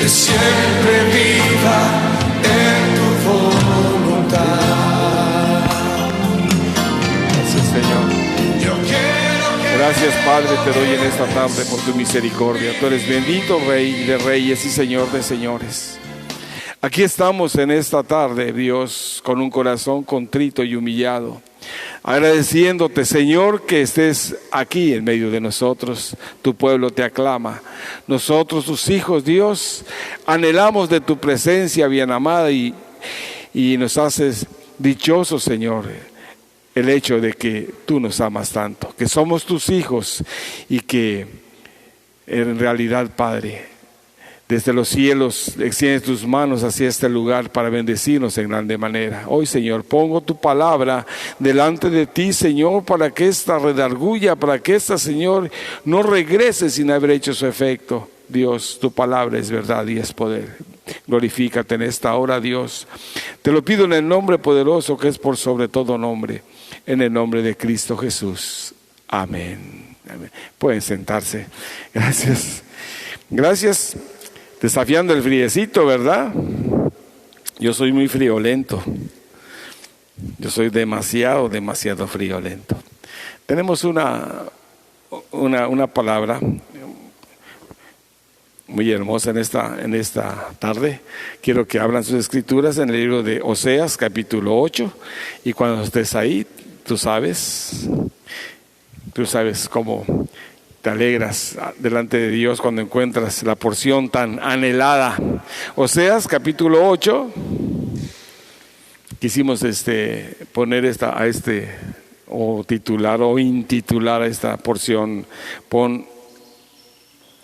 que siempre viva en tu voluntad. Gracias, Señor. Yo quiero que Gracias, Padre, te doy en esta tarde por tu misericordia. Tú eres bendito, Rey de reyes y Señor de señores. Aquí estamos en esta tarde, Dios, con un corazón contrito y humillado, agradeciéndote, Señor, que estés aquí en medio de nosotros. Tu pueblo te aclama. Nosotros, tus hijos, Dios, anhelamos de tu presencia bien amada y nos haces dichosos, Señor, el hecho de que tú nos amas tanto, que somos tus hijos y que en realidad, Padre, desde los cielos extiendes tus manos hacia este lugar para bendecirnos en grande manera. Hoy, Señor, pongo tu palabra delante de ti, Señor, para que esta redarguya, para que esta, Señor, no regrese sin haber hecho su efecto. Dios, tu palabra es verdad y es poder. Glorifícate en esta hora, Dios. Te lo pido en el nombre poderoso que es por sobre todo nombre, en el nombre de Cristo Jesús. Amén. Amén. Pueden sentarse. Gracias. Gracias. Desafiando el friecito, ¿verdad? Yo soy muy friolento. Yo soy demasiado friolento. Tenemos una palabra muy hermosa en esta tarde. Quiero que abran sus escrituras en el libro de Oseas, capítulo 8. Y cuando estés ahí, tú sabes cómo te alegras delante de Dios cuando encuentras la porción tan anhelada. Oseas capítulo 8. Quisimos poner o titular o intitular a esta porción: pon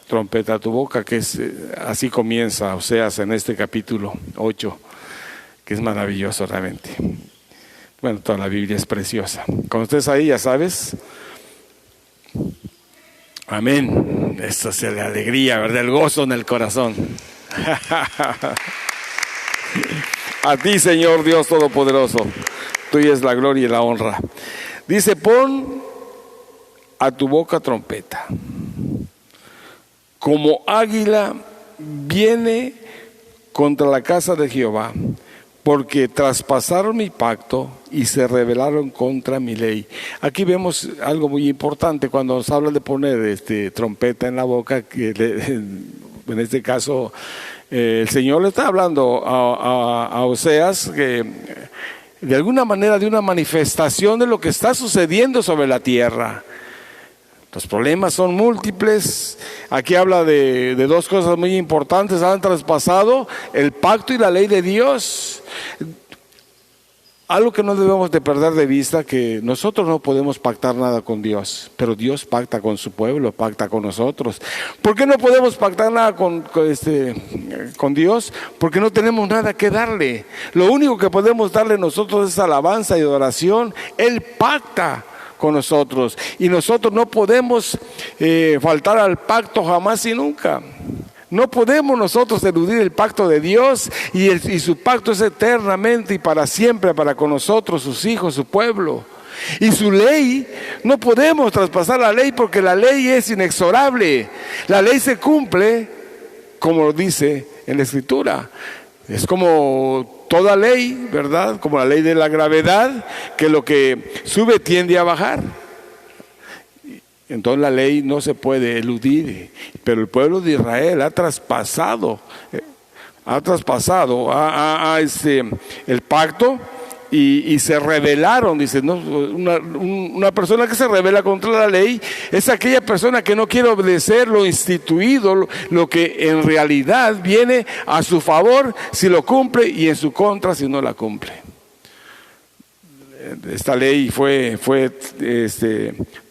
trompeta a tu boca, que es así comienza Oseas en este capítulo 8, que es maravilloso realmente. Bueno, toda la Biblia es preciosa. Cuando estés ahí, ya sabes. Amén. Esto es la alegría, ¿verdad? El gozo en el corazón. A ti, Señor Dios Todopoderoso, tuya es la gloria y la honra. Dice: pon a tu boca trompeta. Como águila viene contra la casa de Jehová, porque traspasaron mi pacto y se rebelaron contra mi ley. Aquí vemos algo muy importante cuando nos habla de poner trompeta en la boca, que en este caso el Señor le está hablando a Oseas, que de alguna manera de una manifestación de lo que está sucediendo sobre la tierra. Los problemas son múltiples. Aquí habla de dos cosas muy importantes. Han traspasado el pacto y la ley de Dios. Algo que no debemos de perder de vista, que nosotros no podemos pactar nada con Dios, pero Dios pacta con su pueblo, pacta con nosotros. ¿Por qué no podemos pactar nada con Dios? Porque no tenemos nada que darle. Lo único que podemos darle nosotros es alabanza y adoración. Él pacta con nosotros y nosotros no podemos faltar al pacto jamás y nunca. No podemos nosotros eludir el pacto de Dios, y su pacto es eternamente y para siempre para con nosotros, sus hijos, su pueblo. Y su ley, no podemos traspasar la ley, porque la ley es inexorable. La ley se cumple como lo dice en la Escritura. Es como toda ley, ¿verdad? Como la ley de la gravedad, que lo que sube tiende a bajar. Entonces la ley no se puede eludir, pero el pueblo de Israel ha traspasado el pacto y se rebelaron. Dice, ¿no? Una persona que se rebela contra la ley es aquella persona que no quiere obedecer lo instituido, lo que en realidad viene a su favor si lo cumple, y en su contra si no la cumple. Esta ley fue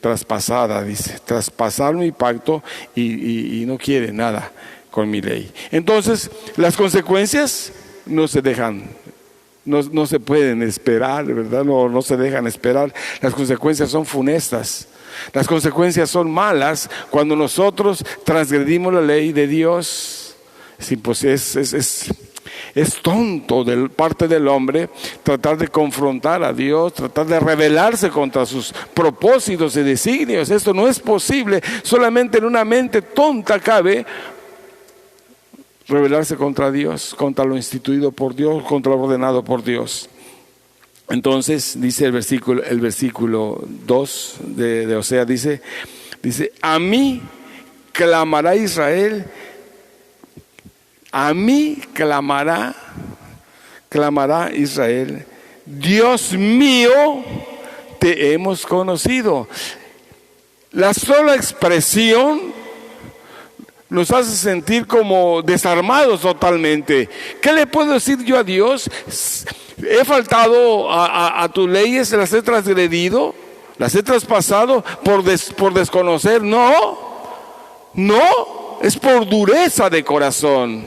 traspasada, dice, traspasaron mi pacto y no quiere nada con mi ley. Entonces, las consecuencias no se dejan, no se pueden esperar, ¿verdad? No se dejan esperar. Las consecuencias son funestas. Las consecuencias son malas cuando nosotros transgredimos la ley de Dios. Es tonto de parte del hombre tratar de confrontar a Dios, tratar de rebelarse contra sus propósitos y designios. Esto no es posible. Solamente en una mente tonta cabe rebelarse contra Dios, contra lo instituido por Dios, contra lo ordenado por Dios. Entonces dice el versículo 2 de Oseas, dice, a mí clamará Israel, a mí clamará Israel, Dios mío, te hemos conocido. La sola expresión nos hace sentir como desarmados totalmente. ¿Qué le puedo decir yo a Dios? ¿He faltado a tus leyes? ¿Las he transgredido? ¿Las he traspasado por desconocer? No, es por dureza de corazón.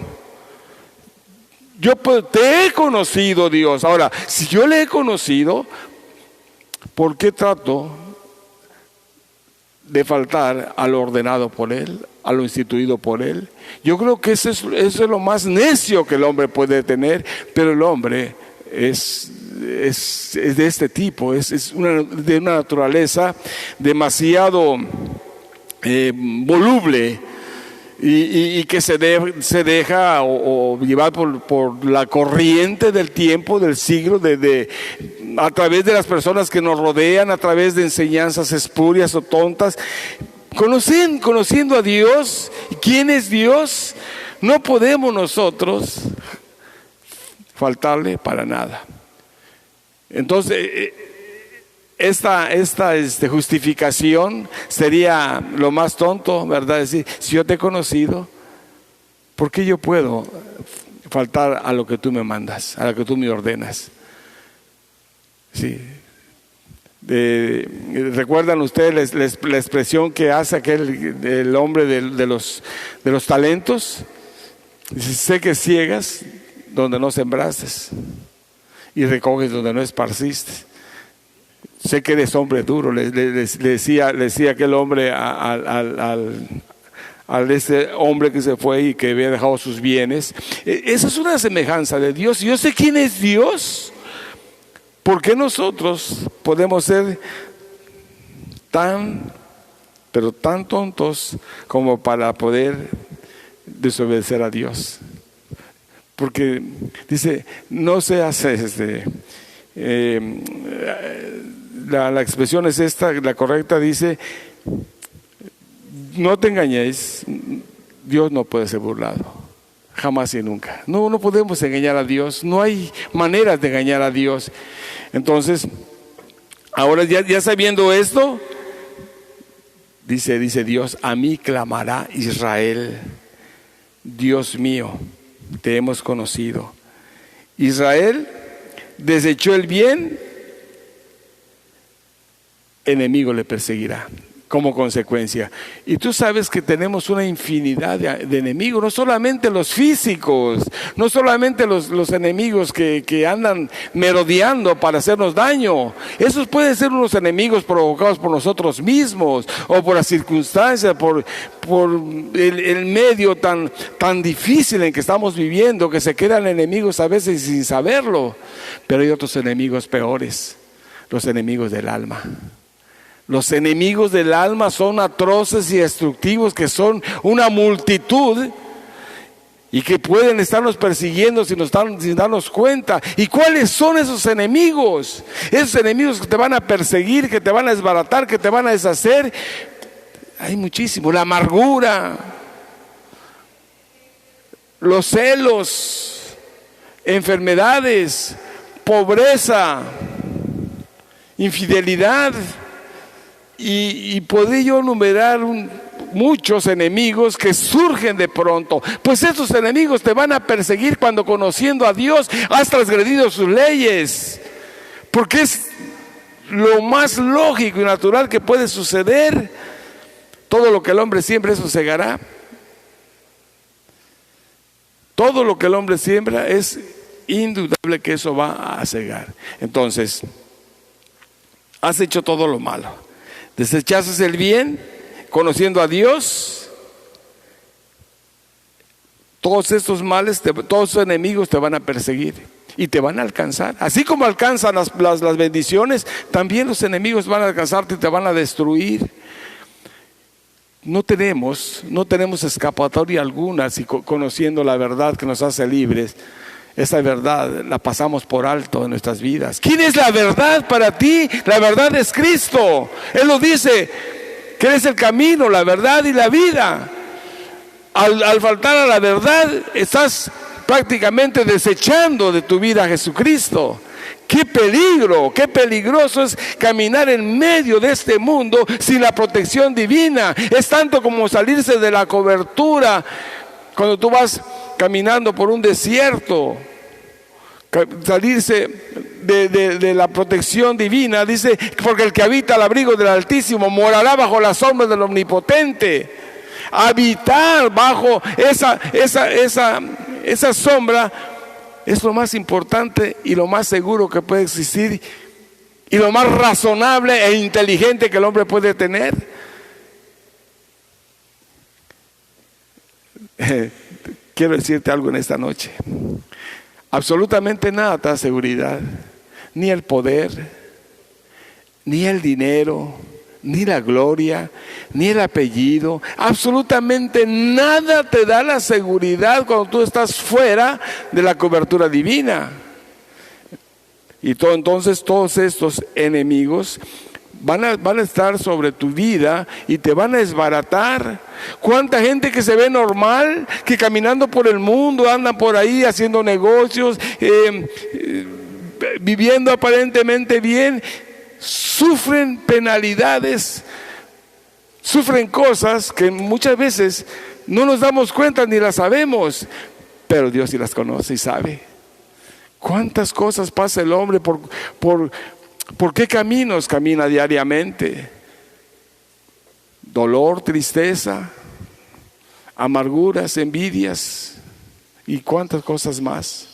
Yo te he conocido, Dios. Ahora, si yo le he conocido, ¿por qué trato de faltar a lo ordenado por Él, a lo instituido por Él? Yo creo que eso es lo más necio que el hombre puede tener, pero el hombre es de este tipo, de una naturaleza demasiado voluble y que se deja o llevar por la corriente del tiempo, del siglo, a través de las personas que nos rodean, a través de enseñanzas espurias o tontas. Conociendo a Dios, ¿quién es Dios? No podemos nosotros faltarle para nada. Entonces, esta justificación sería lo más tonto, ¿verdad? Decir, si yo te he conocido, ¿por qué yo puedo faltar a lo que tú me mandas, a lo que tú me ordenas? Sí. ¿Recuerdan ustedes la expresión que hace el hombre de los talentos? Dice, sé que ciegas donde no sembraste y recoges donde no esparciste. Sé que eres hombre duro, le decía aquel hombre al ese hombre que se fue y que había dejado sus bienes. Esa es una semejanza de Dios. Yo sé quién es Dios. ¿Por qué nosotros podemos ser pero tan tontos como para poder desobedecer a Dios? Porque dice, no seas la expresión es esta, la correcta dice, no te engañéis, Dios no puede ser burlado. Jamás y nunca. No podemos engañar a Dios. No hay maneras de engañar a Dios. Entonces, ahora ya sabiendo esto, dice Dios, a mí clamará Israel, Dios mío, te hemos conocido. Israel desechó el bien, enemigo le perseguirá como consecuencia. Y tú sabes que tenemos una infinidad de enemigos, no solamente los físicos, no solamente los enemigos que andan merodeando para hacernos daño. Esos pueden ser unos enemigos provocados por nosotros mismos o por las circunstancias, por el medio tan difícil en que estamos viviendo, que se quedan enemigos a veces sin saberlo. Pero hay otros enemigos peores, los enemigos del alma. Los enemigos del alma son atroces y destructivos, que son una multitud y que pueden estarnos persiguiendo sin darnos cuenta. ¿Y cuáles son esos enemigos? Esos enemigos que te van a perseguir, que te van a desbaratar, que te van a deshacer. Hay muchísimo. La amargura, los celos, enfermedades, pobreza, infidelidad. Y podría yo enumerar muchos enemigos que surgen de pronto. Pues esos enemigos te van a perseguir cuando, conociendo a Dios, has transgredido sus leyes. Porque es lo más lógico y natural que puede suceder. Todo lo que el hombre siembra, eso segará. Todo lo que el hombre siembra es indudable que eso va a cegar. Entonces, has hecho todo lo malo. Desechaste el bien, conociendo a Dios. Todos estos males, todos esos enemigos te van a perseguir y te van a alcanzar. Así como alcanzan las bendiciones, también los enemigos van a alcanzarte y te van a destruir. no tenemos escapatoria alguna si conociendo la verdad que nos hace libres. Esa verdad la pasamos por alto en nuestras vidas. ¿Quién es la verdad para ti? La verdad es Cristo. Él lo dice, que Él es el camino, la verdad y la vida. Al faltar a la verdad, estás prácticamente desechando de tu vida a Jesucristo. ¡Qué peligro! ¡Qué peligroso es caminar en medio de este mundo sin la protección divina! Es tanto como salirse de la cobertura cuando tú vas caminando por un desierto. Salirse de la protección divina. Dice, porque el que habita al abrigo del Altísimo morará bajo la sombra del Omnipotente. Habitar bajo esa sombra es lo más importante y lo más seguro que puede existir y lo más razonable e inteligente que el hombre puede tener. Quiero decirte algo en esta noche. Absolutamente nada te da seguridad, ni el poder, ni el dinero, ni la gloria, ni el apellido. Absolutamente nada te da la seguridad cuando tú estás fuera de la cobertura divina. Y entonces todos estos enemigos van a estar sobre tu vida y te van a desbaratar. ¿Cuánta gente que se ve normal, que caminando por el mundo andan por ahí haciendo negocios, viviendo aparentemente bien, sufren penalidades, sufren cosas que muchas veces no nos damos cuenta ni las sabemos, pero Dios sí las conoce y sabe. ¿Cuántas cosas pasa el hombre? ¿Por qué caminos camina diariamente? Dolor, tristeza, amarguras, envidias y cuántas cosas más.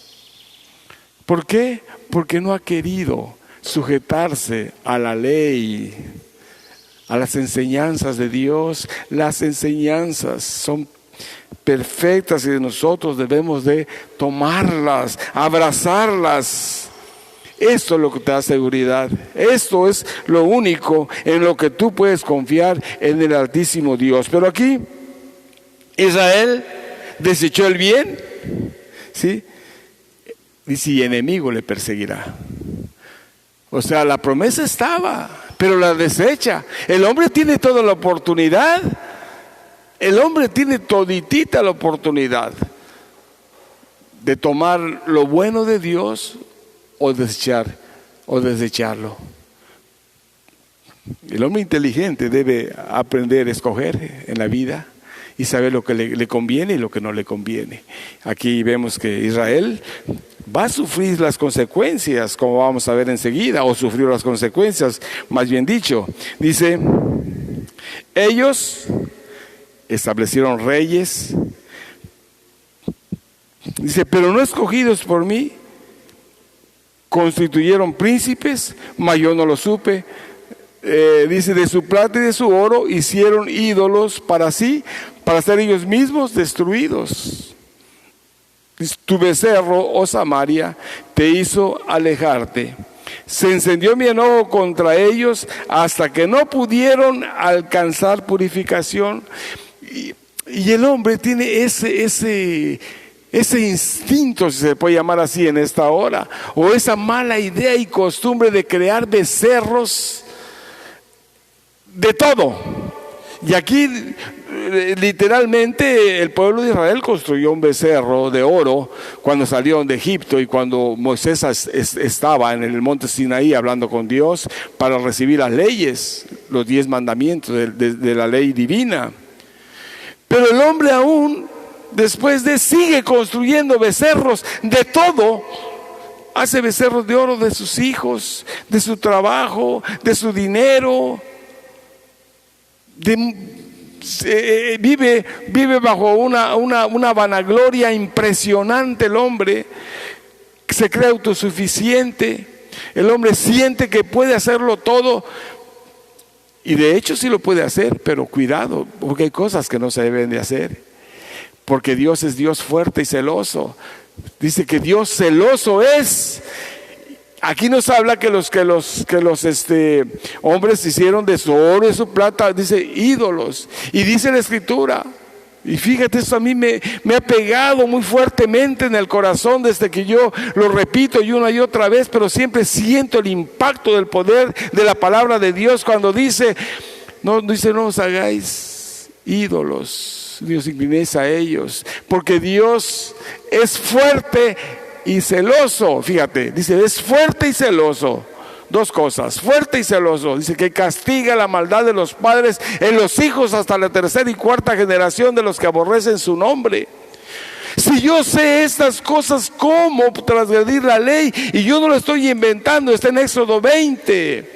¿Por qué? Porque no ha querido sujetarse a la ley, a las enseñanzas de Dios. Las enseñanzas son perfectas y nosotros debemos de tomarlas, abrazarlas. Esto es lo que te da seguridad. Esto es lo único en lo que tú puedes confiar en el Altísimo Dios. Pero aquí Israel desechó el bien, ¿sí? Dice, y enemigo le perseguirá. O sea, la promesa estaba, pero la desecha. El hombre tiene toda la oportunidad. El hombre tiene toditita la oportunidad de tomar lo bueno de Dios o desecharlo. El hombre inteligente debe aprender a escoger en la vida y saber lo que le conviene y lo que no le conviene. Aquí vemos que Israel va a sufrir las consecuencias, como vamos a ver enseguida, o sufrió las consecuencias, más bien dicho. Dice, ellos establecieron reyes. Dice, pero no escogidos por mí. Constituyeron príncipes, mas yo no lo supe. Dice, de su plata y de su oro hicieron ídolos para sí, para ser ellos mismos destruidos. Tu becerro, oh Samaria, te hizo alejarte. Se encendió mi enojo contra ellos hasta que no pudieron alcanzar purificación. Y el hombre tiene ese instinto, si se puede llamar así en esta hora, o esa mala idea y costumbre de crear becerros de todo. Y aquí literalmente el pueblo de Israel construyó un becerro de oro cuando salieron de Egipto y cuando Moisés estaba en el monte Sinaí hablando con Dios para recibir las leyes, los 10 mandamientos de la ley divina. Pero el hombre aún después sigue construyendo becerros de todo. Hace becerros de oro de sus hijos, de su trabajo, de su dinero. Vive bajo una vanagloria impresionante el hombre. Se cree autosuficiente. El hombre siente que puede hacerlo todo. Y de hecho sí lo puede hacer, pero cuidado, porque hay cosas que no se deben de hacer. Porque Dios es Dios fuerte y celoso. Dice que Dios celoso es aquí nos habla que los hombres hicieron de su oro y su plata, dice ídolos. Y dice la Escritura, y fíjate, esto a mí me ha pegado muy fuertemente en el corazón desde que yo lo repito y una y otra vez, pero siempre siento el impacto del poder de la palabra de Dios cuando dice, no os hagáis ídolos, ni os inclinéis a ellos, porque Dios es fuerte y celoso. Fíjate, dice, es fuerte y celoso. Dos cosas, fuerte y celoso. Dice que castiga la maldad de los padres en los hijos hasta la tercera y cuarta generación de los que aborrecen su nombre. Si yo sé estas cosas, ¿cómo transgredir la ley? Y yo no lo estoy inventando, está en Éxodo 20,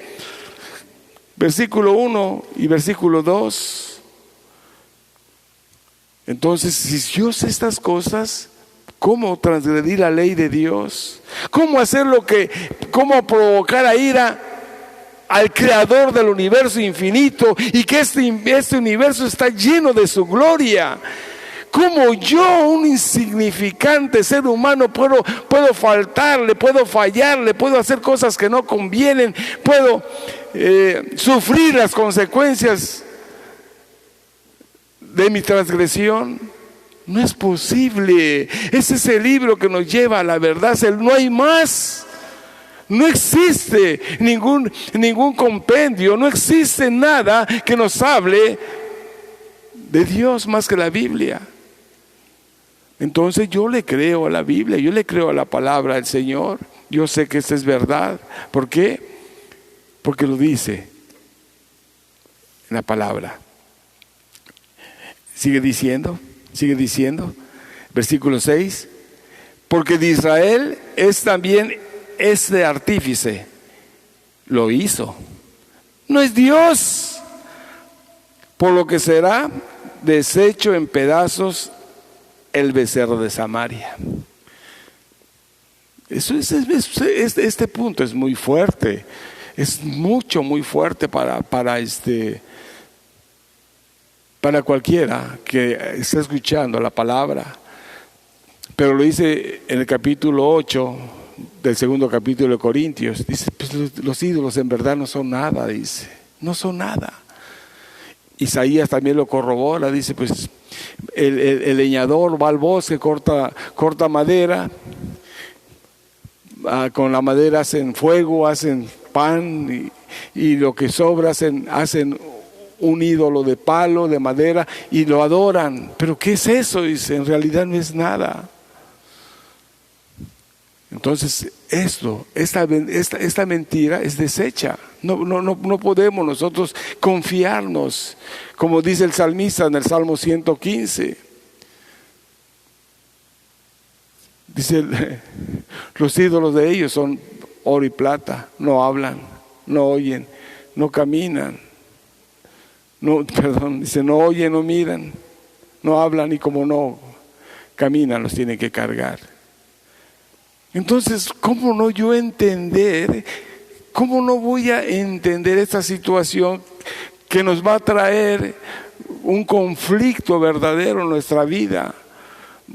versículo 1 y versículo 2. Entonces, si yo sé estas cosas, ¿cómo transgredir la ley de Dios? ¿Cómo cómo provocar a ira al creador del universo infinito y que este universo está lleno de su gloria? ¿Cómo yo, un insignificante ser humano, puedo faltarle, puedo fallarle, puedo hacer cosas que no convienen, puedo sufrir las consecuencias de mi transgresión? No es posible. Ese es el libro que nos lleva a la verdad. No hay más. No existe ningún compendio. No existe nada que nos hable de Dios más que la Biblia. Entonces yo le creo a la Biblia, yo le creo a la palabra del Señor. Yo sé que esta es verdad. ¿Por qué? Porque lo dice en la palabra. Sigue diciendo, versículo 6, porque de Israel es también este artífice, lo hizo, no es Dios, por lo que será deshecho en pedazos el becerro de Samaria. Este punto es muy fuerte, es muy fuerte para cualquiera que esté escuchando la palabra. Pero lo dice en el capítulo 8 del segundo capítulo de Corintios. Dice, pues los ídolos en verdad no son nada, dice, no son nada. Isaías también lo corrobora, dice, pues el leñador va al bosque, corta madera, con la madera hacen fuego, hacen pan y lo que sobra hacen un ídolo de palo, de madera, y lo adoran. ¿Pero qué es eso? Dice, en realidad no es nada. Entonces esta mentira es deshecha. No podemos nosotros confiarnos, como dice el salmista en el Salmo 115. Dice, los ídolos de ellos son oro y plata, no hablan, no oyen, no caminan. Dice, no oyen, no miran, no hablan y como no caminan, los tienen que cargar. Entonces, ¿cómo no voy a entender esta situación que nos va a traer un conflicto verdadero en nuestra vida?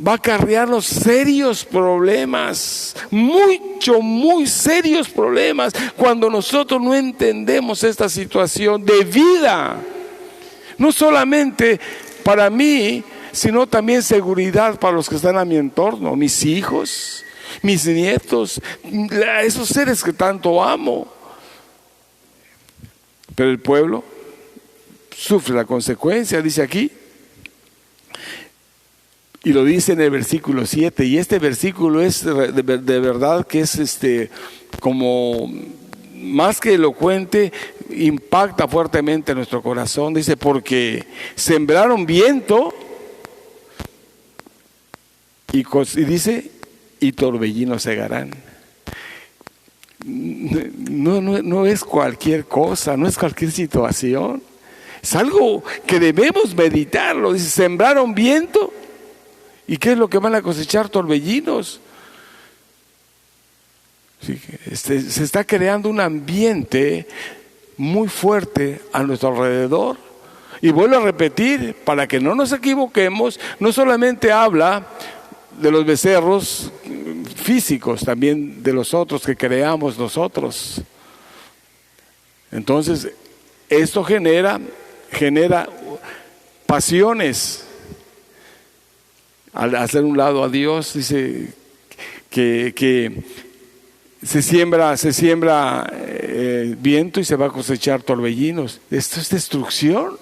Va a acarrearnos serios problemas, muy serios problemas, cuando nosotros no entendemos esta situación de vida. No solamente para mí, sino también seguridad para los que están a mi entorno, mis hijos, mis nietos, esos seres que tanto amo. Pero el pueblo sufre la consecuencia, dice aquí, y lo dice en el versículo 7, y este versículo es de verdad que es como más que elocuente, impacta fuertemente nuestro corazón. Dice, porque sembraron viento y dice, y torbellinos segarán. No es cualquier cosa, no es cualquier situación, es algo que debemos meditarlo. Dice, sembraron viento, ¿y qué es lo que van a cosechar? Torbellinos. Sí, se está creando un ambiente muy fuerte a nuestro alrededor. Y vuelvo a repetir, para que no nos equivoquemos, no solamente habla de los becerros físicos, también de los otros que creamos nosotros. Entonces, esto genera pasiones. Al hacer un lado a Dios, dice que se siembra viento y se va a cosechar torbellinos. Esto es destrucción.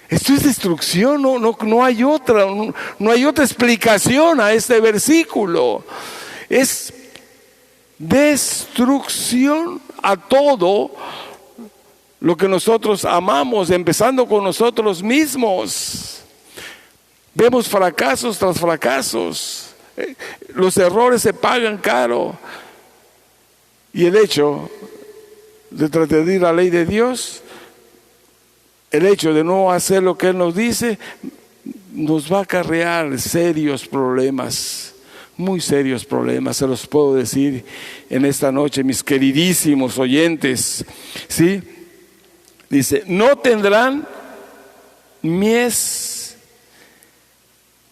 Esto es destrucción, no hay otra explicación a este versículo. Es destrucción a todo lo que nosotros amamos, empezando con nosotros mismos. Vemos fracasos tras fracasos. Los errores se pagan caro. Y el hecho de transgredir la ley de Dios, el hecho de no hacer lo que Él nos dice, nos va a acarrear serios problemas, muy serios problemas, se los puedo decir en esta noche, mis queridísimos oyentes, ¿sí? Dice, no tendrán mies,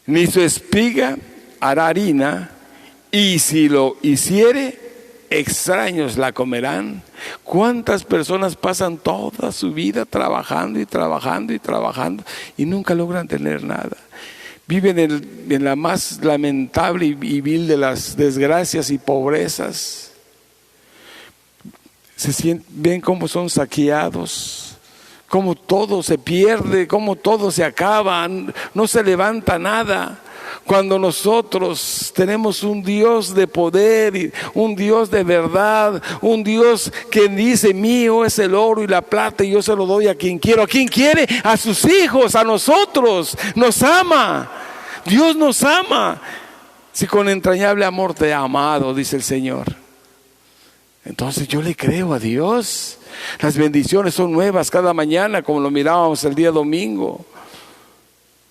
ni su espiga hará harina, y si lo hiciere, extraños la comerán. ¿Cuántas personas pasan toda su vida trabajando y trabajando y trabajando y nunca logran tener nada? Viven en la más lamentable y vil de las desgracias y pobrezas. Ven cómo son saqueados, cómo todo se pierde, cómo todo se acaba, no se levanta nada. Cuando nosotros tenemos un Dios de poder, un Dios de verdad, un Dios que dice, mío es el oro y la plata y yo se lo doy a quien quiero. ¿A quien quiere? A sus hijos, a nosotros. Nos ama. Dios nos ama. Si con entrañable amor te ha amado, dice el Señor. Entonces yo le creo a Dios. Las bendiciones son nuevas cada mañana, como lo mirábamos el día domingo.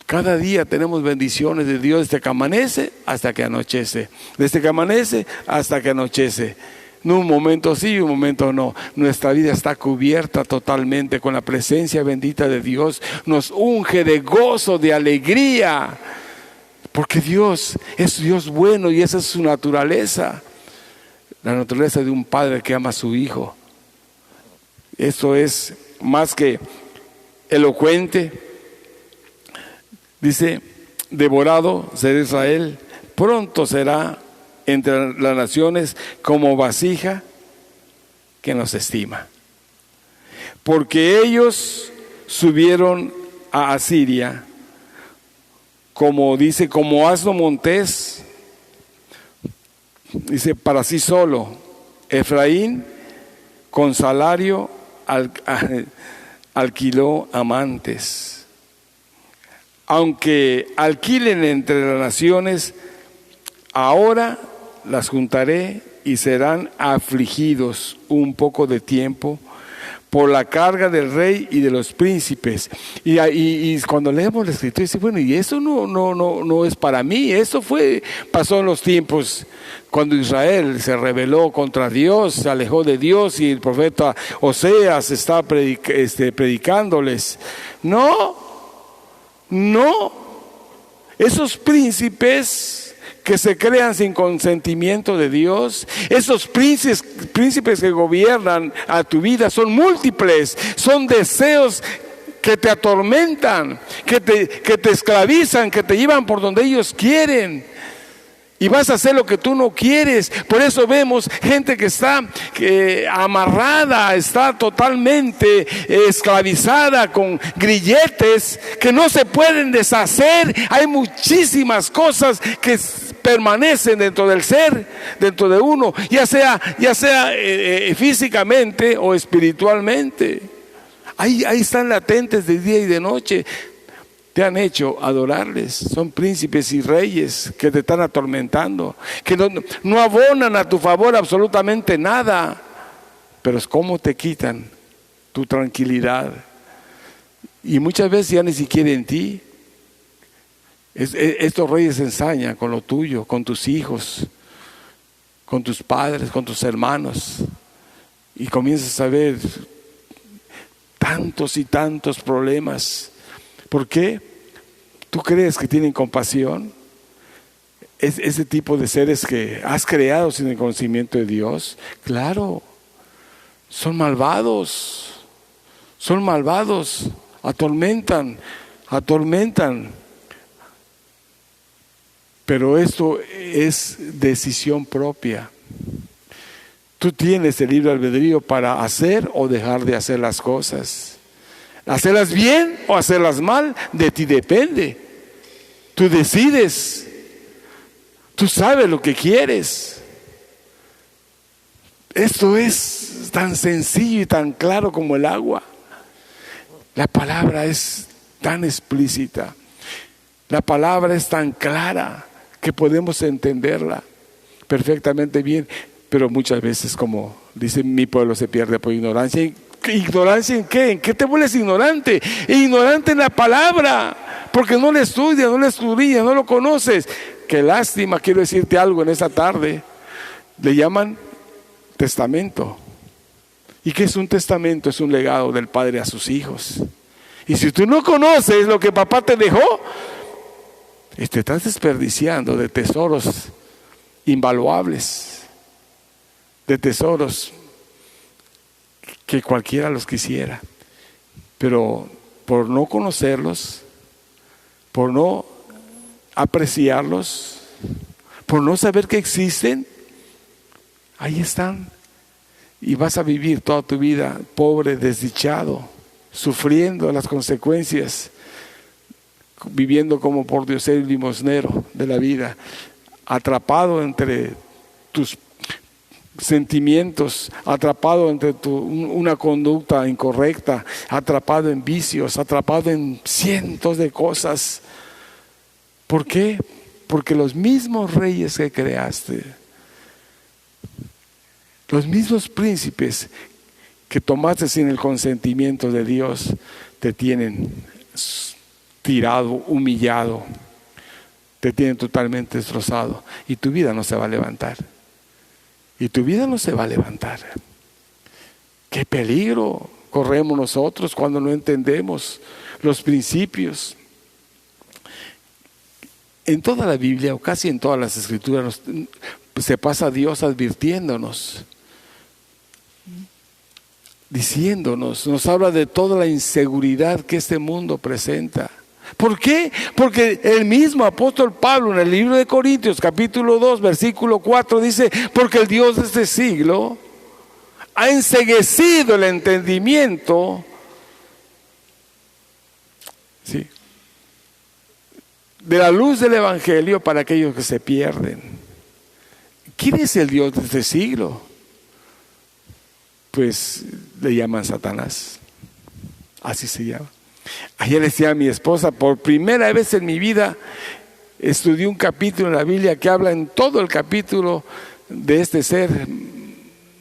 Cada día tenemos bendiciones de Dios desde que amanece hasta que anochece. Desde que amanece hasta que anochece. No un momento sí y un momento no. Nuestra vida está cubierta totalmente con la presencia bendita de Dios. Nos unge de gozo, de alegría. Porque Dios es Dios bueno y esa es su naturaleza. La naturaleza de un padre que ama a su hijo. Eso es más que elocuente. Dice, devorado será Israel, pronto será entre las naciones como vasija que nos estima. Porque ellos subieron a Asiria, como dice, como asno montés, dice, para sí solo. Efraín con salario alquiló amantes. Aunque alquilen entre las naciones, ahora las juntaré y serán afligidos un poco de tiempo por la carga del rey y de los príncipes. Y cuando leemos la escritura dice, bueno, y eso no es para mí. Eso pasó en los tiempos cuando Israel se rebeló contra Dios, se alejó de Dios y el profeta Oseas está predicándoles. No, esos príncipes que se crean sin consentimiento de Dios, esos príncipes que gobiernan a tu vida son múltiples, son deseos que te atormentan, que te esclavizan, que te llevan por donde ellos quieren. Y vas a hacer lo que tú no quieres. Por eso vemos gente que está amarrada, está totalmente esclavizada con grilletes que no se pueden deshacer. Hay muchísimas cosas que permanecen dentro del ser, dentro de uno, ya sea físicamente o espiritualmente. Ahí están latentes de día y de noche. Te han hecho adorarles, son príncipes y reyes que te están atormentando, que no abonan a tu favor absolutamente nada, pero es como te quitan tu tranquilidad. Y muchas veces ya ni siquiera en ti. Estos reyes ensañan con lo tuyo, con tus hijos, con tus padres, con tus hermanos, y comienzas a ver tantos y tantos problemas. ¿Por qué? ¿Tú crees que tienen compasión? ese tipo de seres que has creado sin el conocimiento de Dios, claro, son malvados, atormentan, pero esto es decisión propia. Tú tienes el libre albedrío para hacer o dejar de hacer las cosas. Hacerlas bien o hacerlas mal, de ti depende. Tú decides. Tú sabes lo que quieres. Esto es tan sencillo y tan claro como el agua. La palabra es tan explícita. La palabra es tan clara que podemos entenderla perfectamente bien. Pero muchas veces, como dice, mi pueblo se pierde por ignorancia. ¿Ignorancia en qué? ¿En qué te vuelves ignorante? Ignorante en la palabra, porque no la estudias, no la escudriñas, no lo conoces. Qué lástima, quiero decirte algo en esta tarde. Le llaman testamento. ¿Y qué es un testamento? Es un legado del padre a sus hijos. Y si tú no conoces lo que papá te dejó, te estás desperdiciando de tesoros invaluables, de tesoros que cualquiera los quisiera, pero por no conocerlos, por no apreciarlos, por no saber que existen, ahí están, y vas a vivir toda tu vida pobre, desdichado, sufriendo las consecuencias, viviendo como pordiosero y limosnero de la vida, atrapado entre tus sentimientos, atrapado entre una conducta incorrecta, atrapado en vicios, atrapado en cientos de cosas. ¿Por qué? Porque los mismos reyes que creaste, los mismos príncipes que tomaste sin el consentimiento de Dios, te tienen tirado, humillado, te tienen totalmente destrozado, y tu vida no se va a levantar. Y tu vida no se va a levantar. ¡Qué peligro corremos nosotros cuando no entendemos los principios! En toda la Biblia, o casi en todas las Escrituras, se pasa Dios advirtiéndonos, diciéndonos, nos habla de toda la inseguridad que este mundo presenta. ¿Por qué? Porque el mismo apóstol Pablo en el libro de Corintios, capítulo 2, versículo 4, dice: porque el Dios de este siglo ha enceguecido el entendimiento, ¿sí?, de la luz del evangelio para aquellos que se pierden. ¿Quién es el Dios de este siglo? Pues le llaman Satanás, así se llama. Ayer decía a mi esposa, por primera vez en mi vida estudié un capítulo en la Biblia que habla en todo el capítulo de este ser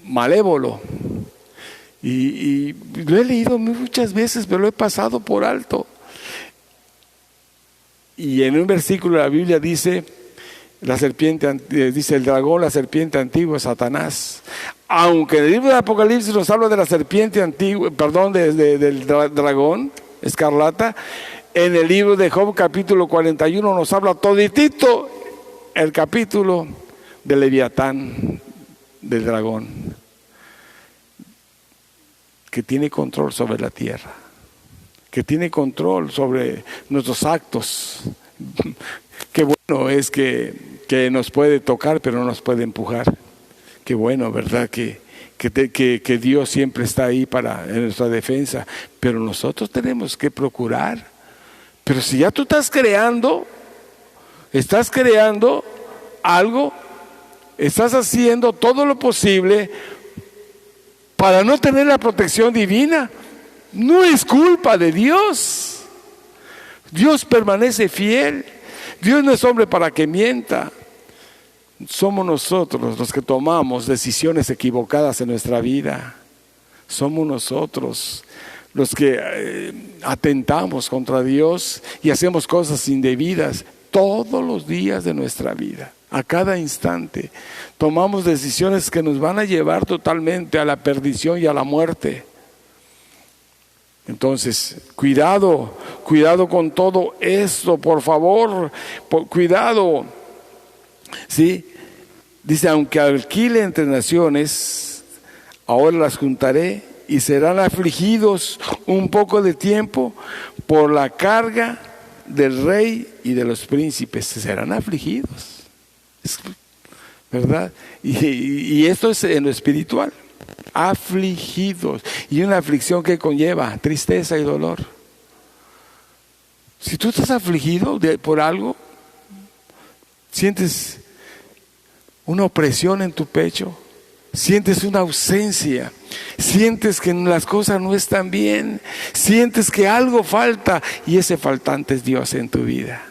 malévolo, y lo he leído muchas veces, pero lo he pasado por alto. Y en un versículo de la Biblia dice, la serpiente, dice el dragón, la serpiente antigua es Satanás. Aunque en el libro de Apocalipsis nos habla de la serpiente antigua, del dragón escarlata, en el libro de Job capítulo 41 nos habla toditito el capítulo del Leviatán, del dragón, que tiene control sobre la tierra, que tiene control sobre nuestros actos. Qué bueno es que nos puede tocar, pero no nos puede empujar. Qué bueno, ¿verdad? Que Dios siempre está ahí en nuestra defensa, pero nosotros tenemos que procurar. Pero si ya tú estás creando algo, estás haciendo todo lo posible para no tener la protección divina, no es culpa de Dios. Dios permanece fiel. Dios no es hombre para que mienta. Somos nosotros los que tomamos decisiones equivocadas en nuestra vida. Somos nosotros los que atentamos contra Dios y hacemos cosas indebidas todos los días de nuestra vida. A cada instante tomamos decisiones que nos van a llevar totalmente a la perdición y a la muerte. Entonces, cuidado con todo esto, por favor, cuidado. ¿Sí? Dice, aunque alquile entre naciones, ahora las juntaré y serán afligidos un poco de tiempo por la carga del rey y de los príncipes. Serán afligidos, ¿verdad? Y esto es en lo espiritual. Afligidos. Y una aflicción que conlleva tristeza y dolor. Si tú estás afligido por algo, sientes una opresión en tu pecho, sientes una ausencia, sientes que las cosas no están bien, sientes que algo falta, y ese faltante es Dios en tu vida.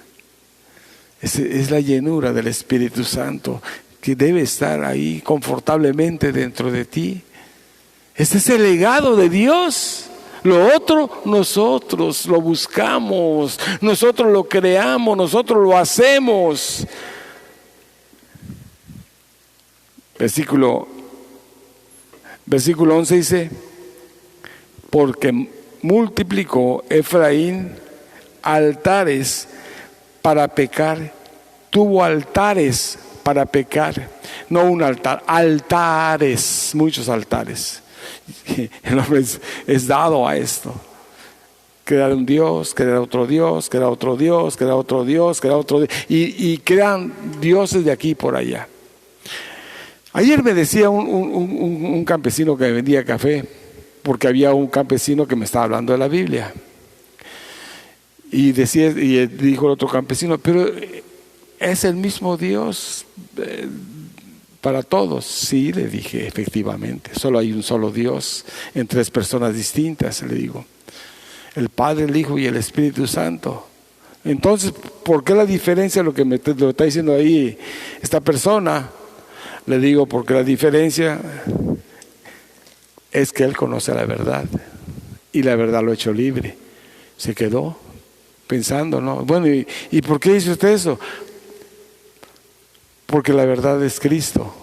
Es la llenura del Espíritu Santo que debe estar ahí confortablemente dentro de ti. Este es el legado de Dios. Lo otro nosotros lo buscamos, nosotros lo creamos, nosotros lo hacemos. Versículo 11 dice, porque multiplicó Efraín altares para pecar, tuvo altares para pecar, no un altar, altares, muchos altares. El hombre es dado a esto, crear un Dios, crear otro Dios, crear otro Dios, crear otro Dios, crear otro Dios, y crean dioses de aquí y por allá. Ayer me decía un campesino que vendía café, porque había un campesino que me estaba hablando de la Biblia, y dijo el otro campesino, pero es el mismo Dios para todos. Sí, le dije, efectivamente, solo hay un solo Dios en tres personas distintas, le digo, el Padre, el Hijo y el Espíritu Santo. Entonces, ¿por qué la diferencia? Lo que lo está diciendo ahí esta persona. Le digo, porque la diferencia es que Él conoce la verdad y la verdad lo ha hecho libre. Se quedó pensando, ¿no? Bueno, ¿y por qué dice usted eso? Porque la verdad es Cristo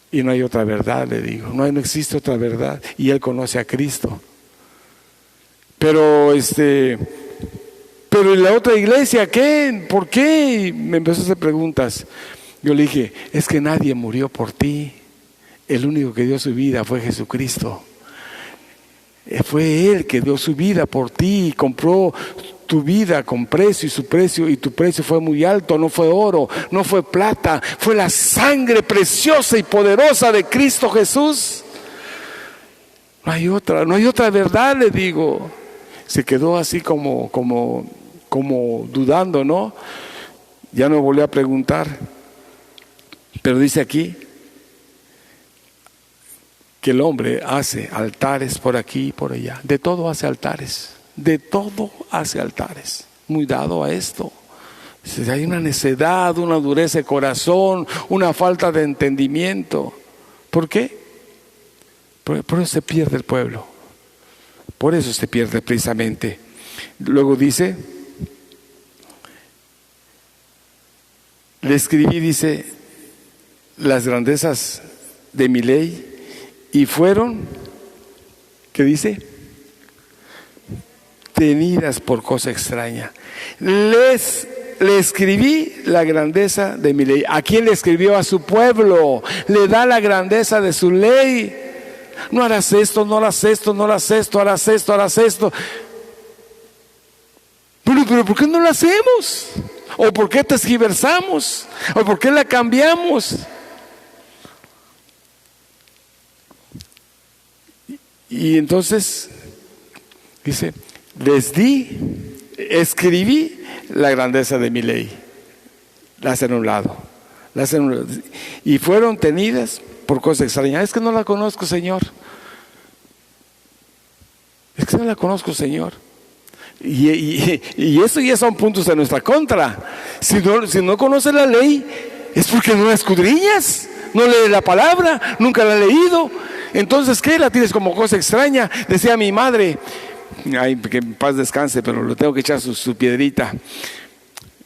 y no hay otra verdad, le digo, no existe otra verdad, y Él conoce a Cristo. Pero ¿y la otra iglesia qué? ¿Por qué? Y me empezó a hacer preguntas. Yo le dije, es que nadie murió por ti, el único que dio su vida fue Jesucristo. Fue Él que dio su vida por ti y compró tu vida con precio, y tu precio fue muy alto. No fue oro, no fue plata, fue la sangre preciosa y poderosa de Cristo Jesús. No hay otra verdad, le digo. Se quedó así como dudando, ¿no? Ya no volvió a preguntar. Pero dice aquí que el hombre hace altares por aquí y por allá. De todo hace altares. De todo hace altares. Muy dado a esto. Hay una necedad, una dureza de corazón, una falta de entendimiento. ¿Por qué? Por eso se pierde el pueblo. Por eso se pierde precisamente. Luego dice, le escribí, dice, las grandezas de mi ley, y fueron, ¿qué dice? Tenidas por cosa extraña. Le escribí la grandeza de mi ley. ¿A quién le escribió? A su pueblo. Le da la grandeza de su ley. No harás esto, no harás esto, no harás esto, harás esto, harás esto. Pero ¿por qué no lo hacemos? ¿O por qué tergiversamos? ¿O por qué la cambiamos? Y entonces dice, escribí la grandeza de mi ley. La hacen a un lado. Y fueron tenidas por cosas extrañas. Es que no la conozco, Señor. Es que no la conozco, Señor. Y eso ya son puntos en nuestra contra. Si no conoces la ley, es porque no la escudriñas, no lees la palabra, nunca la has leído. Entonces, ¿qué? La tienes como cosa extraña. Decía mi madre, ay, que en paz descanse, pero le tengo que echar su piedrita.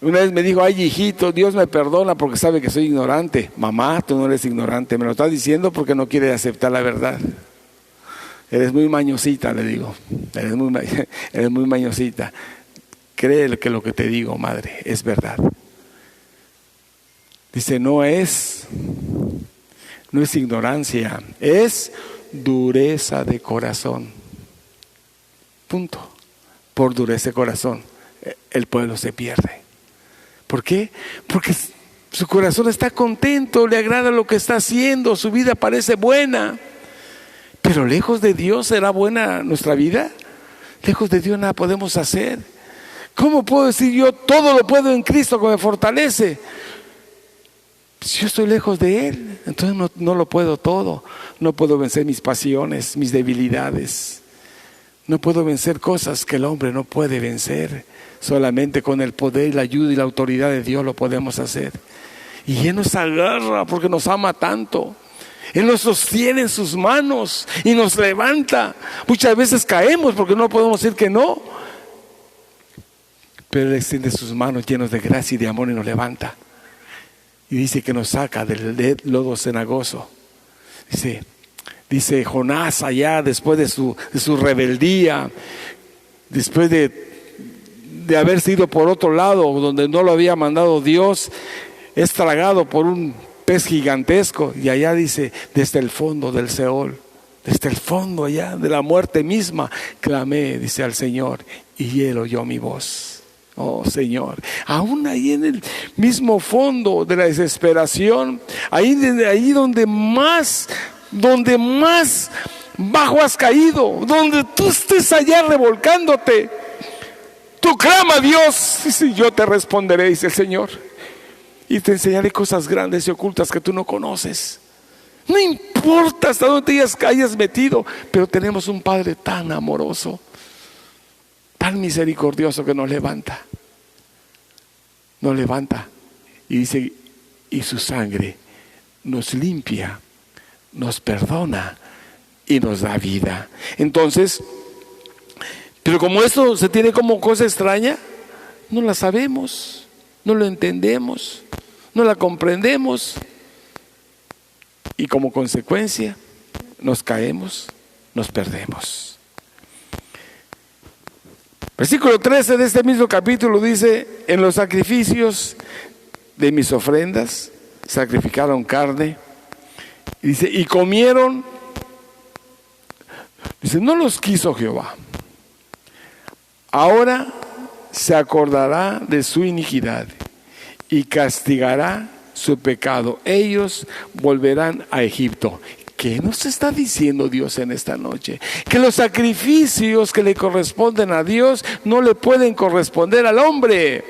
Una vez me dijo, ay, hijito, Dios me perdona porque sabe que soy ignorante. Mamá, tú no eres ignorante, me lo estás diciendo porque no quieres aceptar la verdad. Eres muy mañosita, le digo. Eres muy mañosita. Cree que lo que te digo, madre, es verdad. Dice, no es ignorancia, es dureza de corazón. Punto. Por dureza de corazón, el pueblo se pierde. ¿Por qué? Porque su corazón está contento, le agrada lo que está haciendo, su vida parece buena. Pero lejos de Dios, ¿será buena nuestra vida? Lejos de Dios nada podemos hacer. ¿Cómo puedo decir yo todo lo puedo en Cristo que me fortalece? Si yo estoy lejos de Él, entonces no lo puedo todo. No puedo vencer mis pasiones, mis debilidades. No puedo vencer cosas que el hombre no puede vencer. Solamente con el poder, la ayuda y la autoridad de Dios lo podemos hacer. Y Él nos agarra porque nos ama tanto. Él nos sostiene en sus manos y nos levanta. Muchas veces caemos porque no podemos decir que no. Pero Él extiende sus manos llenos de gracia y de amor y nos levanta. Y dice que nos saca del lodo cenagoso. Dice Jonás allá después de su rebeldía, después de haber sido por otro lado donde no lo había mandado Dios, es tragado por un pez gigantesco. Y allá dice, desde el fondo del Seol, desde el fondo allá de la muerte misma, clamé, dice, al Señor, y Él oyó mi voz. Oh Señor, aún ahí en el mismo fondo de la desesperación, ahí donde más bajo has caído, donde tú estés allá revolcándote, tú clama a Dios, dice, yo te responderé, dice el Señor, y te enseñaré cosas grandes y ocultas que tú no conoces. No importa hasta dónde te hayas metido, pero tenemos un Padre tan amoroso, tan misericordioso, que nos levanta y dice, y su sangre nos limpia, nos perdona y nos da vida. Entonces, pero como esto se tiene como cosa extraña, no la sabemos, no lo entendemos, no la comprendemos, y como consecuencia nos caemos, nos perdemos. Versículo 13 de este mismo capítulo dice, en los sacrificios de mis ofrendas sacrificaron carne. Y dice, y comieron. Dice, no los quiso Jehová. Ahora se acordará de su iniquidad y castigará su pecado. Ellos volverán a Egipto. ¿Qué nos está diciendo Dios en esta noche? Que los sacrificios que le corresponden a Dios no le pueden corresponder al hombre.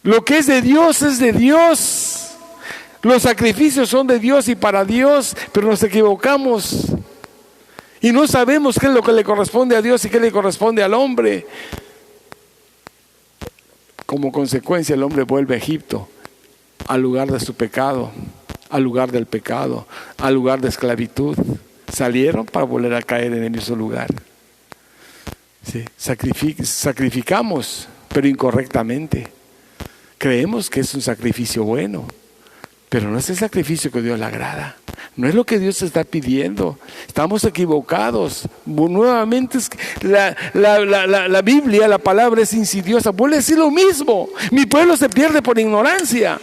Lo que es de Dios es de Dios. Los sacrificios son de Dios y para Dios, pero nos equivocamos y no sabemos qué es lo que le corresponde a Dios y qué le corresponde al hombre. Como consecuencia, el hombre vuelve a Egipto, al lugar de su pecado, al lugar del pecado, al lugar de esclavitud. Salieron para volver a caer en el mismo lugar. Sí, sacrificamos, pero incorrectamente. Creemos que es un sacrificio bueno, pero no es el sacrificio que Dios le agrada. No es lo que Dios está pidiendo. Estamos equivocados. Nuevamente la Biblia, la palabra es insidiosa. Vuelve a decir lo mismo. Mi pueblo se pierde por ignorancia.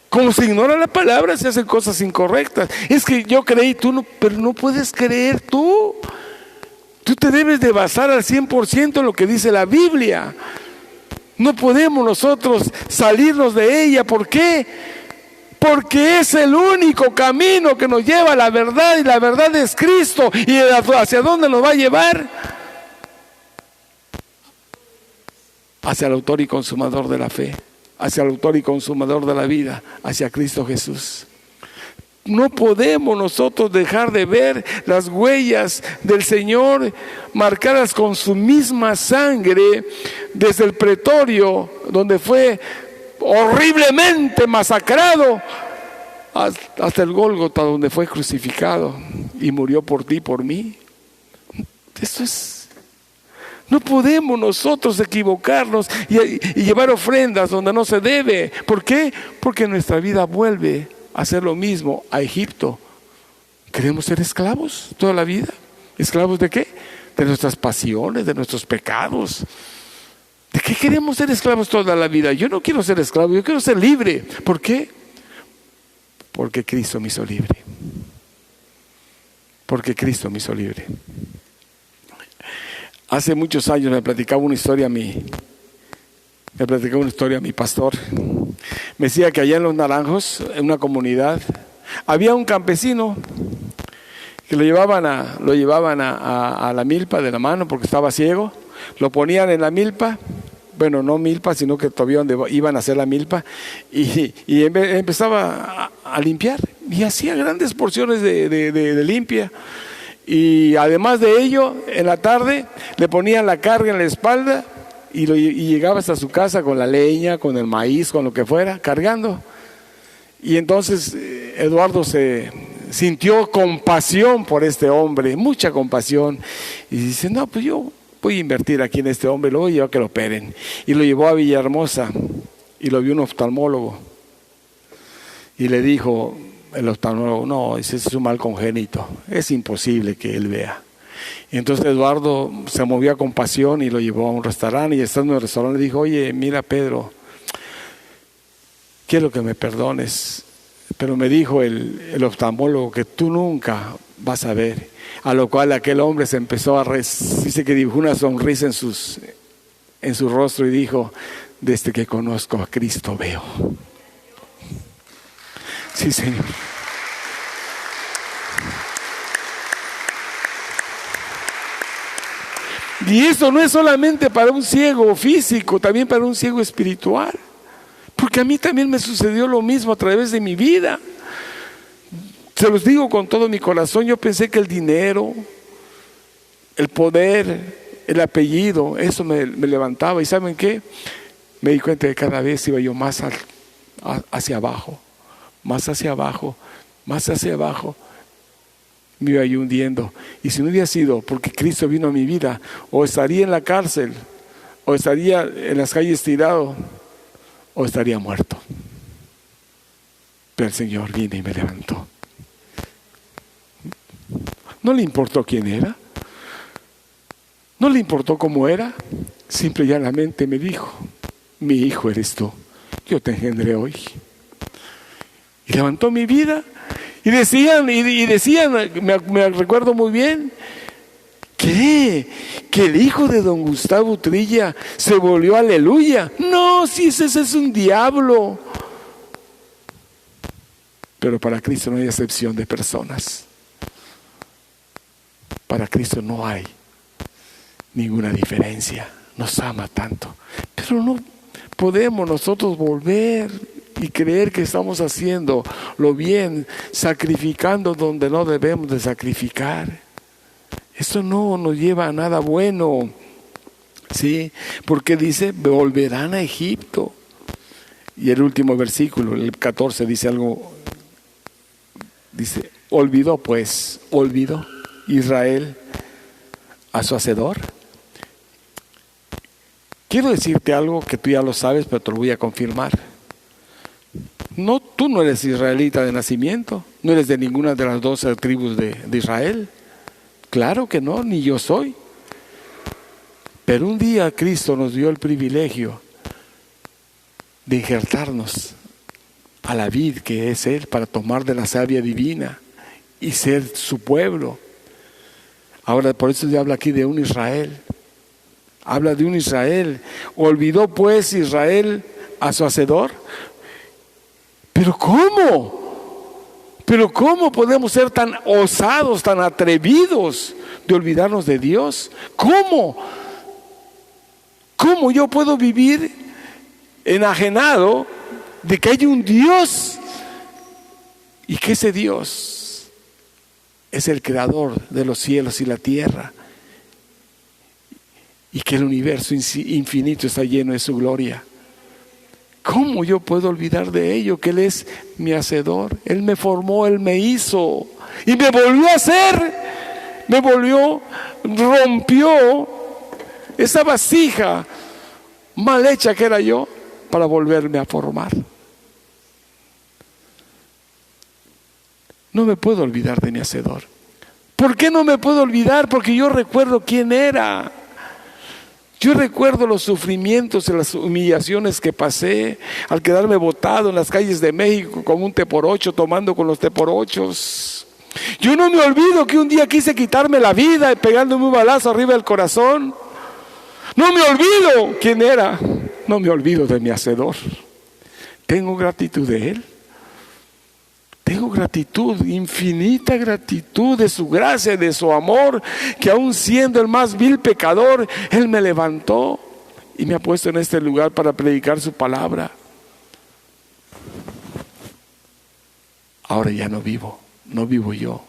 Como se ignora la palabra, se hacen cosas incorrectas. Es que yo creí, tú no, pero no puedes creer tú. Tú te debes de basar al 100% en lo que dice la Biblia. No podemos nosotros salirnos de ella. ¿Por qué? Porque es el único camino que nos lleva a la verdad, y la verdad es Cristo. ¿Y hacia dónde nos va a llevar? Hacia el autor y consumador de la fe, hacia el autor y consumador de la vida, hacia Cristo Jesús. No podemos nosotros dejar de ver las huellas del Señor marcadas con su misma sangre desde el pretorio, donde fue horriblemente masacrado, hasta el Gólgota, donde fue crucificado y murió por ti y por mí. Esto es... No podemos nosotros equivocarnos y llevar ofrendas donde no se debe. ¿Por qué? Porque nuestra vida vuelve a hacer lo mismo a Egipto. ¿Queremos ser esclavos toda la vida? ¿Esclavos de qué? De nuestras pasiones, de nuestros pecados. ¿De qué queremos ser esclavos toda la vida? Yo no quiero ser esclavo, yo quiero ser libre. ¿Por qué? Porque Cristo me hizo libre. Porque Cristo me hizo libre. Hace muchos años me platicaba una historia a mi pastor. Me decía que allá en Los Naranjos, en una comunidad, había un campesino que lo llevaban a la milpa de la mano porque estaba ciego. Lo ponían en la milpa, bueno, no milpa, sino que todavía donde iban a hacer la milpa, y empezaba a limpiar, y hacía grandes porciones de limpia. Y además de ello, en la tarde le ponían la carga en la espalda y llegaba hasta su casa con la leña, con el maíz, con lo que fuera, cargando. Y entonces Eduardo se sintió compasión por este hombre, mucha compasión, y dice: no, pues yo voy a invertir aquí en este hombre, luego llevo a que lo operen. Y lo llevó a Villahermosa y lo vio un oftalmólogo y le dijo el oftalmólogo: no, ese es un mal congénito, es imposible que él vea. Y entonces Eduardo se movió a compasión y lo llevó a un restaurante, y estando en el restaurante le dijo: oye, mira, Pedro, quiero que me perdones, pero me dijo el oftalmólogo que tú nunca vas a ver. A lo cual aquel hombre se empezó dice que dibujó una sonrisa en su rostro y dijo: desde que conozco a Cristo veo. Sí, Señor. Y eso no es solamente para un ciego físico, también para un ciego espiritual. Porque a mí también me sucedió lo mismo a través de mi vida. Se los digo con todo mi corazón, yo pensé que el dinero, el poder, el apellido, eso me levantaba. ¿Y saben qué? Me di cuenta que cada vez iba yo más hacia abajo, más hacia abajo, más hacia abajo. Me iba yo hundiendo. Y si no hubiera sido porque Cristo vino a mi vida, o estaría en la cárcel, o estaría en las calles tirado, o estaría muerto. Pero el Señor vino y me levantó. No le importó quién era, no le importó cómo era, simple y llanamente me dijo: mi hijo eres tú, yo te engendré hoy. Y levantó mi vida. Y decían, me recuerdo muy bien, que el hijo de don Gustavo Trilla se volvió aleluya. No, si ese es un diablo. Pero para Cristo no hay excepción de personas. Para Cristo no hay ninguna diferencia. Nos ama tanto. Pero no podemos nosotros volver y creer que estamos haciendo lo bien, sacrificando donde no debemos de sacrificar. Eso no nos lleva a nada bueno. ¿Sí? Porque dice: volverán a Egipto. Y el último versículo, el 14, dice algo. Dice: olvidó Israel a su hacedor. Quiero decirte algo que tú ya lo sabes, pero te lo voy a confirmar. No, tú no eres israelita de nacimiento, no eres de ninguna de las 12 tribus de Israel. Claro que no, ni yo soy. Pero un día Cristo nos dio el privilegio de injertarnos a la vid que es Él, para tomar de la savia divina y ser su pueblo. Ahora, por eso se habla aquí de un Israel. Habla de un Israel. ¿Olvidó pues Israel a su hacedor? ¿Pero cómo? ¿Pero cómo podemos ser tan osados, tan atrevidos de olvidarnos de Dios? ¿Cómo? ¿Cómo yo puedo vivir enajenado de que hay un Dios y que ese Dios es el creador de los cielos y la tierra, y que el universo infinito está lleno de su gloria? ¿Cómo yo puedo olvidar de ello? Que Él es mi hacedor. Él me formó, Él me hizo y me volvió a hacer. Rompió esa vasija mal hecha que era yo, para volverme a formar. No me puedo olvidar de mi hacedor. ¿Por qué no me puedo olvidar? Porque yo recuerdo quién era. Yo recuerdo los sufrimientos y las humillaciones que pasé al quedarme botado en las calles de México como un teporocho, tomando con los teporochos. Yo no me olvido que un día quise quitarme la vida pegándome un balazo arriba del corazón. No me olvido quién era. No me olvido de mi Hacedor. Tengo gratitud de Él. Tengo gratitud, infinita gratitud de su gracia, de su amor, que aún siendo el más vil pecador, Él me levantó y me ha puesto en este lugar para predicar su palabra. Ahora ya no vivo yo,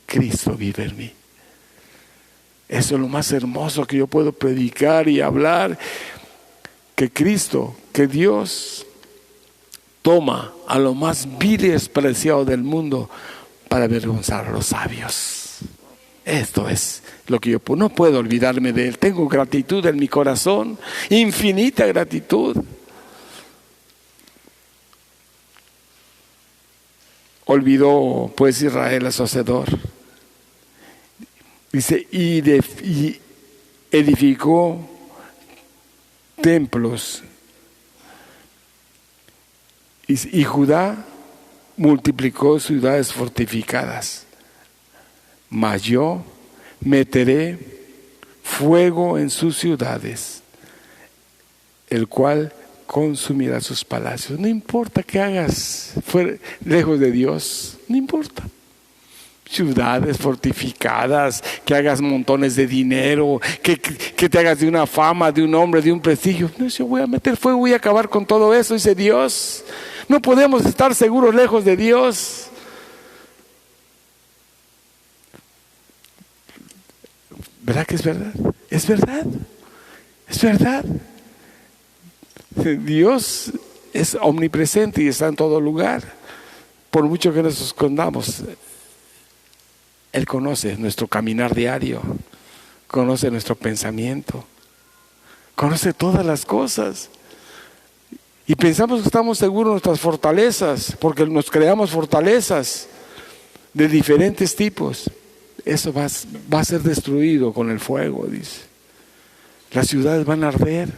Cristo vive en mí. Eso es lo más hermoso que yo puedo predicar y hablar, que Cristo, que Dios toma a lo más vil y despreciado del mundo para avergonzar a los sabios. Esto es lo que yo no puedo olvidarme de Él. Tengo gratitud en mi corazón, infinita gratitud. Olvidó pues Israel a su Hacedor. Dice, y edificó templos. Y Judá multiplicó ciudades fortificadas. Mas yo meteré fuego en sus ciudades, el cual consumirá sus palacios. No importa que hagas lejos de Dios, no importa. Ciudades fortificadas, que hagas montones de dinero, que te hagas de una fama, de un hombre, de un prestigio. No, yo voy a meter fuego, voy a acabar con todo eso, dice Dios. No podemos estar seguros lejos de Dios. ¿Verdad que es verdad? Es verdad. Es verdad. Dios es omnipresente y está en todo lugar. Por mucho que nos escondamos, Él conoce nuestro caminar diario, conoce nuestro pensamiento, conoce todas las cosas. Y pensamos que estamos seguros de nuestras fortalezas, porque nos creamos fortalezas de diferentes tipos. Eso va a ser destruido con el fuego, dice. Las ciudades van a arder.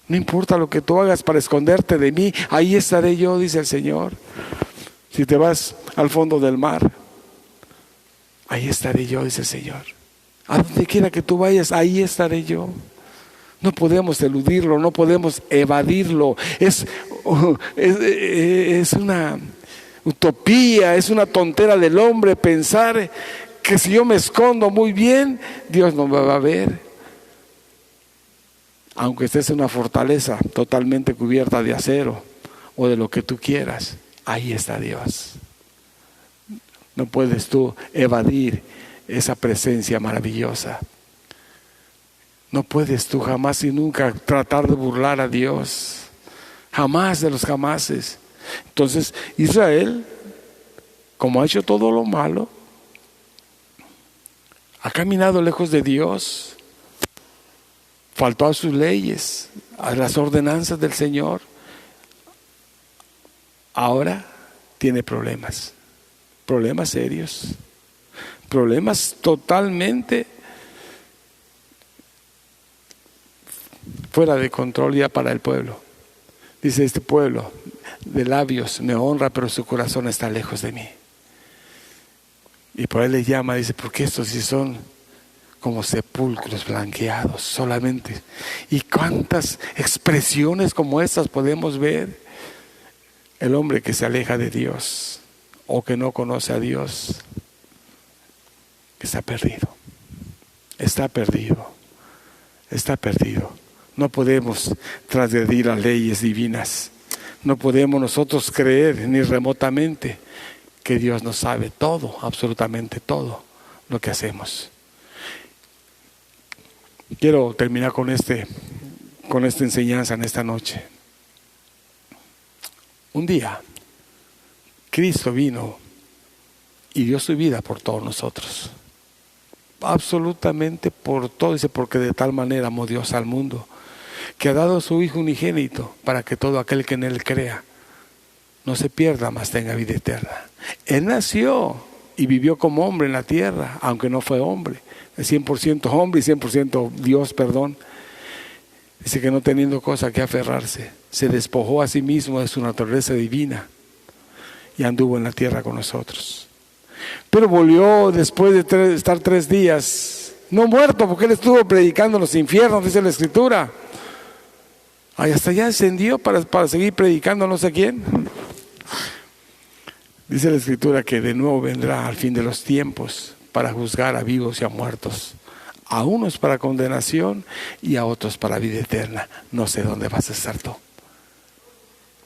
No importa lo que tú hagas para esconderte de mí, ahí estaré yo, dice el Señor. Si te vas al fondo del mar, ahí estaré yo, dice el Señor. A donde quiera que tú vayas, ahí estaré yo. No podemos eludirlo, no podemos evadirlo. Es una utopía, es una tontera del hombre pensar que si yo me escondo muy bien, Dios no me va a ver. Aunque estés en una fortaleza totalmente cubierta de acero o de lo que tú quieras, ahí está Dios. No puedes tú evadir esa presencia maravillosa. No puedes tú jamás y nunca tratar de burlar a Dios. Jamás de los jamases. Entonces Israel, como ha hecho todo lo malo, ha caminado lejos de Dios, faltó a sus leyes, a las ordenanzas del Señor. Ahora tiene problemas serios, problemas totalmente fuera de control ya para el pueblo. Dice, este pueblo de labios me honra, pero su corazón está lejos de mí. Y por ahí le llama, dice, porque estos sí son como sepulcros blanqueados solamente. Y cuántas expresiones como estas podemos ver. El hombre que se aleja de Dios o que no conoce a Dios está perdido. Está perdido. Está perdido. No podemos transgredir las leyes divinas. No podemos nosotros creer ni remotamente que Dios nos sabe todo, absolutamente todo lo que hacemos. Quiero terminar con esta enseñanza en esta noche. Un día, Cristo vino y dio su vida por todos nosotros. Absolutamente por todo. Dice, porque de tal manera amó Dios al mundo, que ha dado a su Hijo unigénito, para que todo aquel que en Él crea no se pierda, mas tenga vida eterna. Él nació y vivió como hombre en la tierra, aunque no fue hombre. Es 100% hombre y 100% Dios, perdón. Dice que no teniendo cosa que aferrarse, se despojó a sí mismo de su naturaleza divina y anduvo en la tierra con nosotros. Pero volvió después de estar 3 días, no muerto, porque él estuvo predicando en los infiernos, dice la Escritura. Ay, hasta allá ascendió para seguir predicando no sé quién. Dice la Escritura que de nuevo vendrá al fin de los tiempos para juzgar a vivos y a muertos. A unos para condenación y a otros para vida eterna. No sé dónde vas a estar tú.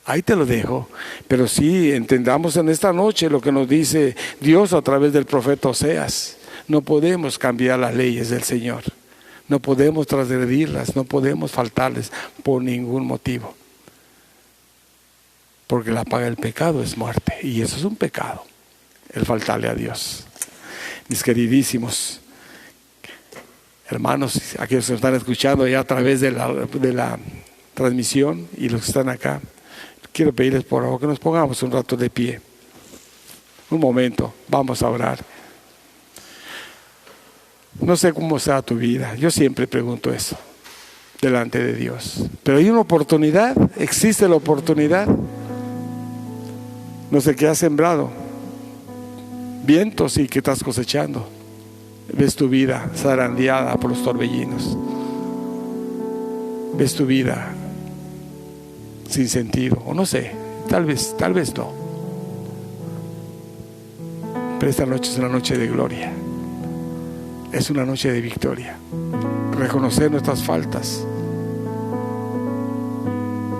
Ahí te lo dejo. Pero sí entendamos en esta noche lo que nos dice Dios a través del profeta Oseas. No podemos cambiar las leyes del Señor. No podemos transgredirlas, no podemos faltarles por ningún motivo. Porque la paga del pecado es muerte. Y eso es un pecado, el faltarle a Dios. Mis queridísimos hermanos, aquellos que nos están escuchando ya a través de la transmisión y los que están acá, quiero pedirles por favor que nos pongamos un rato de pie. Un momento, vamos a orar. No sé cómo sea tu vida, yo siempre pregunto eso delante de Dios. Pero hay una oportunidad, existe la oportunidad. No sé qué has sembrado, vientos y qué estás cosechando. Ves tu vida zarandeada por los torbellinos. Ves tu vida sin sentido, o no sé, tal vez no. Pero esta noche es una noche de gloria. Es una noche de victoria. Reconocer nuestras faltas.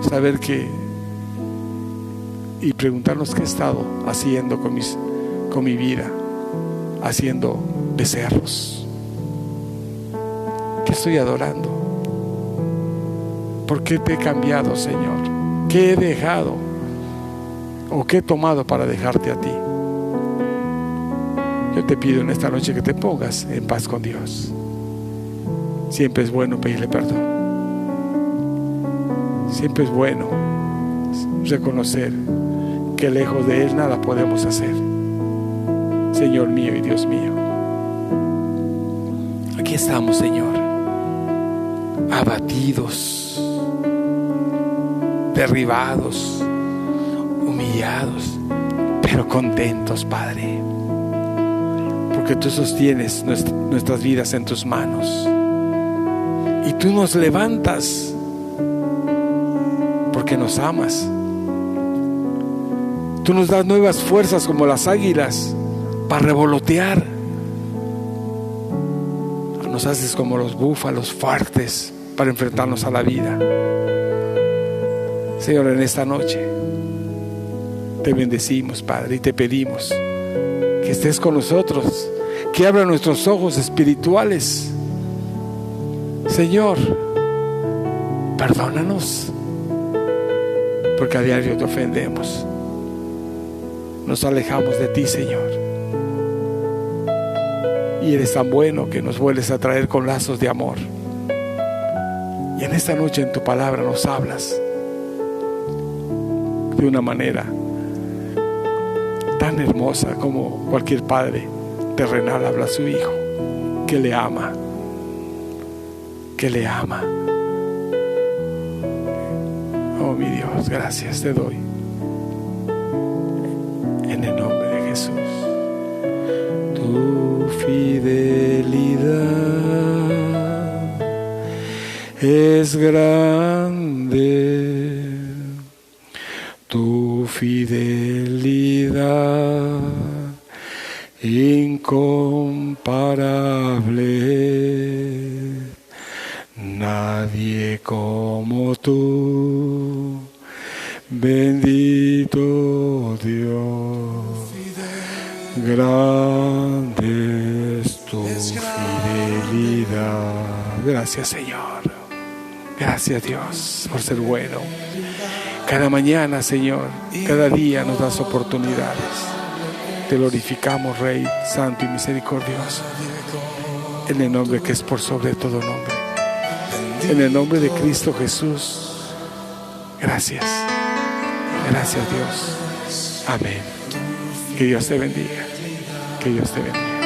Saber que y preguntarnos qué he estado haciendo con mi vida, haciendo becerros. ¿Qué estoy adorando? ¿Por qué te he cambiado, Señor? ¿Qué he dejado? ¿O qué he tomado para dejarte a ti? Yo te pido en esta noche que te pongas en paz con Dios. Siempre es bueno pedirle perdón. Siempre es bueno reconocer que lejos de Él nada podemos hacer. Señor mío y Dios mío, aquí estamos, Señor, abatidos, derribados, humillados, pero contentos, Padre, porque tú sostienes nuestras vidas en tus manos y tú nos levantas porque nos amas. Tú nos das nuevas fuerzas como las águilas para revolotear. Nos haces como los búfalos fuertes para enfrentarnos a la vida. Señor, en esta noche te bendecimos, Padre, y te pedimos que estés con nosotros, que abra nuestros ojos espirituales. Señor, perdónanos, porque a diario te ofendemos. Nos alejamos de ti, Señor. Y eres tan bueno que nos vuelves a traer con lazos de amor. Y en esta noche en tu palabra nos hablas de una manera tan hermosa como cualquier padre terrenal habla a su hijo, que le ama, que le ama. Oh mi Dios, gracias te doy en el nombre de Jesús. Tu fidelidad es grande, tu fidelidad incomparable. Nadie como tú, bendito Dios. Grande es tu fidelidad. Gracias, Señor. Gracias, Dios, por ser bueno. Cada mañana, Señor, cada día nos das oportunidades. Te glorificamos, Rey Santo y Misericordioso, en el nombre que es por sobre todo nombre, en el nombre de Cristo Jesús. Gracias. Gracias, Dios. Amén. Que Dios te bendiga. Que Dios te bendiga.